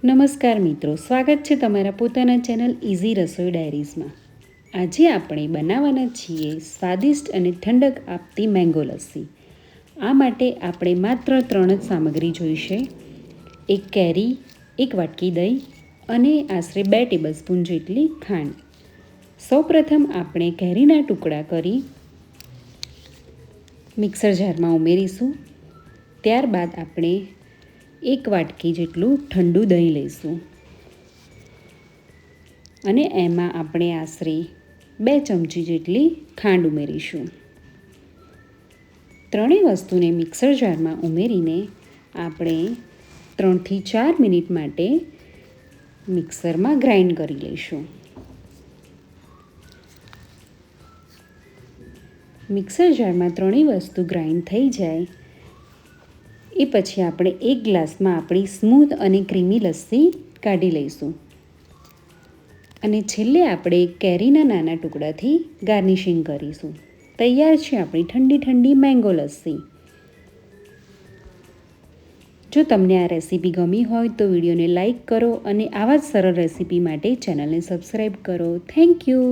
નમસ્કાર મિત્રો, સ્વાગત છે તમારા પોતાના ચેનલ ઇઝી રસોઈ ડાયરીઝમાં। આજે આપણે બનાવવાના છીએ સ્વાદિષ્ટ અને ઠંડક આપતી મેંગો લસ્સી। આ માટે આપણે માત્ર 3 જ સામગ્રી જોઈશે: એક કેરી, એક વાટકી દહીં અને આશરે 2 ટેબલસ્પૂન જેટલી ખાંડ। સૌપ્રથમ આપણે કેરીના ટુકડા કરી મિક્સર જારમાં ઉમેરીશું। ત્યારબાદ આપણે 1 વાટકી જેટલું ઠંડુ દહીં લઈશું અને એમાં આપણે આશરે 2 ચમચી જેટલી ખાંડ ઉમેરીશું। ત્રણેય વસ્તુને મિક્સર જારમાં ઉમેરીને આપણે 3 થી 4 મિનિટ માટે મિક્સરમાં ગ્રાઇન્ડ કરી લઈશું। મિક્સર જારમાં ત્રણેય વસ્તુ ગ્રાઇન્ડ થઈ જાય એ પછી આપણે 1 ગ્લાસમાં આપણી સ્મૂથ અને ક્રીમી લસ્સી કાઢી લઈશું અને છેલ્લે આપણે કેરીના નાના ટુકડાથી ગાર્નિશિંગ કરીશું। તૈયાર છે આપણી ઠંડી ઠંડી મેંગો લસ્સી। જો તમને આ રેસીપી ગમી હોય તો વિડીયોને લાઈક કરો અને આવા જ સરળ રેસીપી માટે ચેનલને સબસ્ક્રાઈબ કરો। Thank you.